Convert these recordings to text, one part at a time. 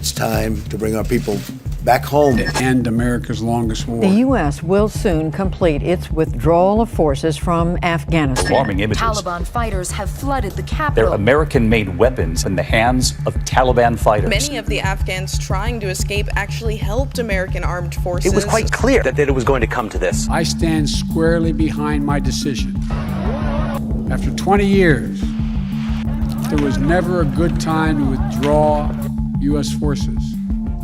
it's time to bring our people back home. To end America's longest war. The U.S. will soon complete its withdrawal of forces from Afghanistan. Alarming images. Taliban fighters have flooded the They're capital. American-made weapons in the hands of Taliban fighters. Many of the Afghans trying to escape actually helped American armed forces. It was quite clear that it was going to come to this. I stand squarely behind my decision. After 20 years, there was never a good time to withdraw U.S. forces.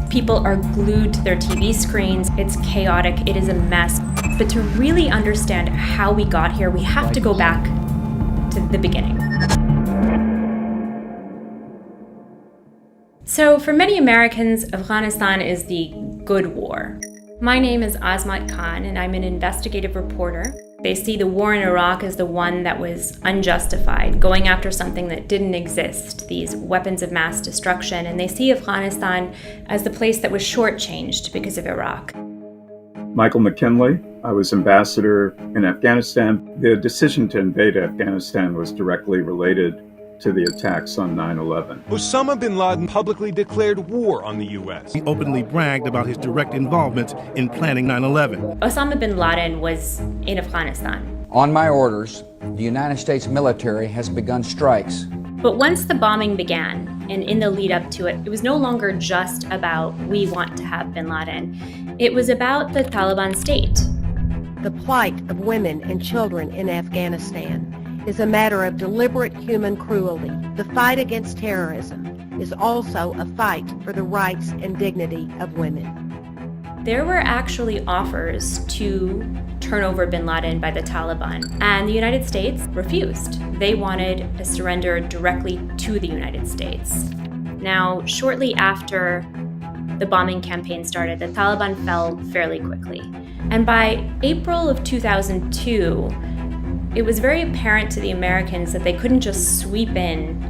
People are glued to their TV screens. It's chaotic. It is a mess. But to really understand how we got here, we have to go back to the beginning. So for many Americans, Afghanistan is the good war. My name is Azmat Khan, and I'm an investigative reporter. They see the war in Iraq as the one that was unjustified, going after something that didn't exist, these weapons of mass destruction, and they see Afghanistan as the place that was shortchanged because of Iraq. Michael McKinley. I was ambassador in Afghanistan. The decision to invade Afghanistan was directly related to the attacks on 9/11. Osama bin Laden publicly declared war on the U.S. He openly bragged about his direct involvement in planning 9/11. Osama bin Laden was in Afghanistan. On my orders, the United States military has begun strikes. But once the bombing began, and in the lead up to it, it was no longer just about we want to have bin Laden. It was about the Taliban state. The plight of women and children in Afghanistan is a matter of deliberate human cruelty. The fight against terrorism is also a fight for the rights and dignity of women. There were actually offers to turn over bin Laden by the Taliban, and the United States refused. They wanted a surrender directly to the United States. Now, shortly after the bombing campaign started, the Taliban fell fairly quickly. And by April of 2002, it was very apparent to the Americans that they couldn't just sweep in,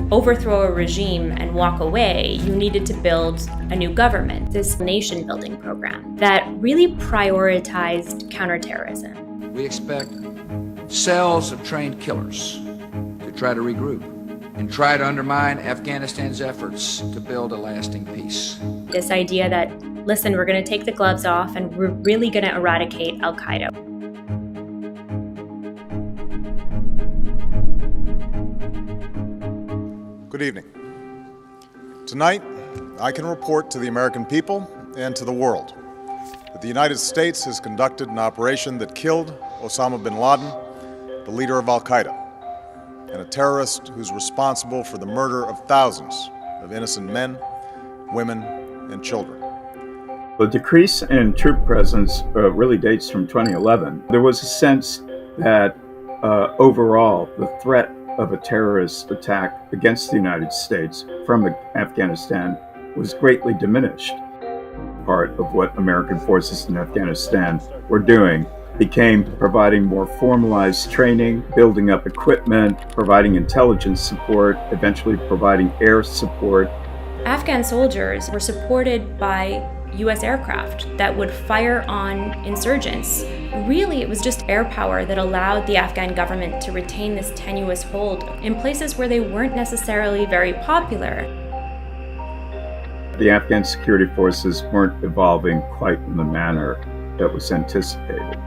overthrow a regime, and walk away. You needed to build a new government, this nation-building program that really prioritized counterterrorism. We expect cells of trained killers to try to regroup and try to undermine Afghanistan's efforts to build a lasting peace. This idea that, listen, we're going to take the gloves off and we're really going to eradicate al-Qaeda. Good evening. Tonight, I can report to the American people and to the world that the United States has conducted an operation that killed Osama bin Laden, the leader of al-Qaeda, and a terrorist who's responsible for the murder of thousands of innocent men, women, and children. The decrease in troop presence really dates from 2011. There was a sense that overall the threat of a terrorist attack against the United States from Afghanistan was greatly diminished. Part of what American forces in Afghanistan were doing became providing more formalized training, building up equipment, providing intelligence support, eventually providing air support. Afghan soldiers were supported by U.S. aircraft that would fire on insurgents. Really, it was just air power that allowed the Afghan government to retain this tenuous hold in places where they weren't necessarily very popular. The Afghan security forces weren't evolving quite in the manner that was anticipated.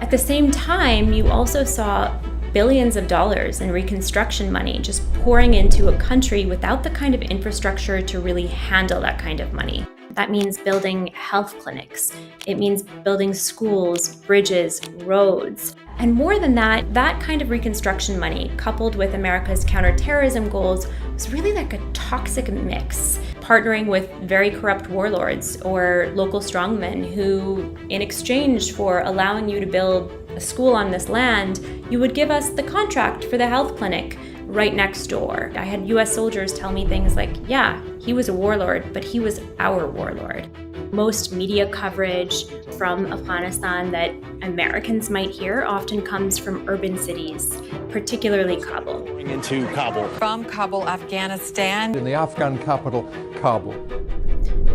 At the same time, you also saw billions of dollars in reconstruction money just pouring into a country without the kind of infrastructure to really handle that kind of money. That means building health clinics. It means building schools, bridges, roads. And more than that, that kind of reconstruction money, coupled with America's counterterrorism goals, was really like a toxic mix, partnering with very corrupt warlords or local strongmen who, in exchange for allowing you to build a school on this land, you would give us the contract for the health clinic right next door. I had US soldiers tell me things like, yeah, he was a warlord, but he was our warlord. Most media coverage from Afghanistan that Americans might hear often comes from urban cities, particularly Kabul. Into Kabul. From Kabul, Afghanistan. In the Afghan capital, Kabul.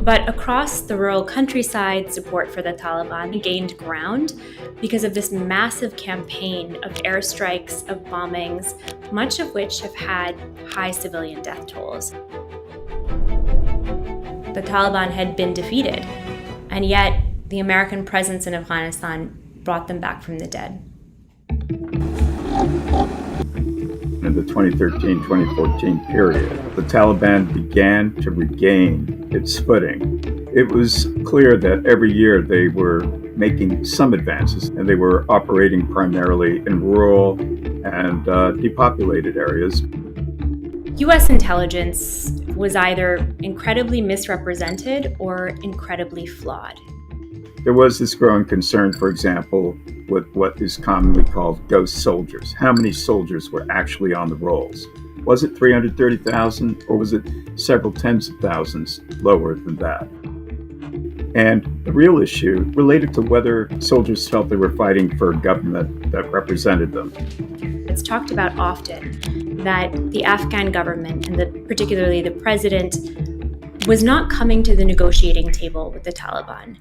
But across the rural countryside, support for the Taliban gained ground because of this massive campaign of airstrikes, of bombings, much of which have had high civilian death tolls. The Taliban had been defeated, and yet the American presence in Afghanistan brought them back from the dead. In the 2013-2014 period, the Taliban began to regain its footing. It was clear that every year they were making some advances, and they were operating primarily in rural and depopulated areas. U.S. intelligence was either incredibly misrepresented or incredibly flawed. There was this growing concern, for example, with what is commonly called ghost soldiers. How many soldiers were actually on the rolls? Was it 330,000, or was it several tens of thousands lower than that? And the real issue related to whether soldiers felt they were fighting for a government that represented them. It's talked about often that the Afghan government, and particularly the president, was not coming to the negotiating table with the Taliban.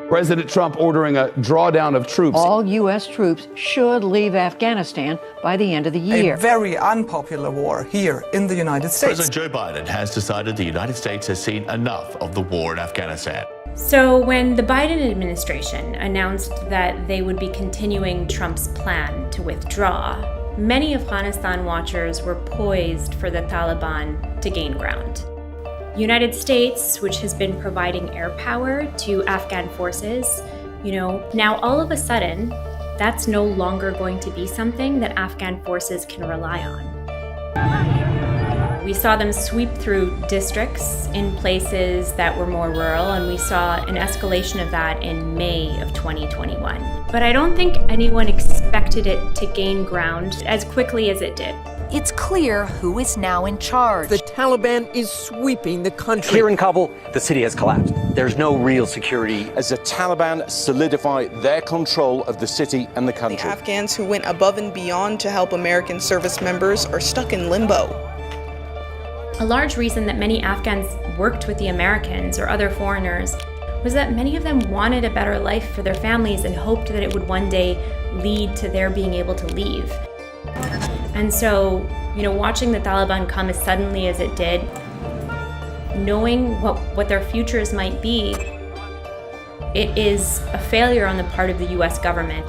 President Trump ordering a drawdown of troops. All U.S. troops should leave Afghanistan by the end of the year. A very unpopular war here in the United States. President Joe Biden has decided the United States has seen enough of the war in Afghanistan. So when the Biden administration announced that they would be continuing Trump's plan to withdraw, many Afghanistan watchers were poised for the Taliban to gain ground. The United States, which has been providing air power to Afghan forces, now all of a sudden, that's no longer going to be something that Afghan forces can rely on. We saw them sweep through districts in places that were more rural, and we saw an escalation of that in May of 2021. But I don't think anyone expected it to gain ground as quickly as it did. It's clear who is now in charge. The Taliban is sweeping the country. Here in Kabul, the city has collapsed. There's no real security. As the Taliban solidify their control of the city and the country. The Afghans who went above and beyond to help American service members are stuck in limbo. A large reason that many Afghans worked with the Americans or other foreigners was that many of them wanted a better life for their families and hoped that it would one day lead to their being able to leave. And so, watching the Taliban come as suddenly as it did, knowing what their futures might be, it is a failure on the part of the U.S. government.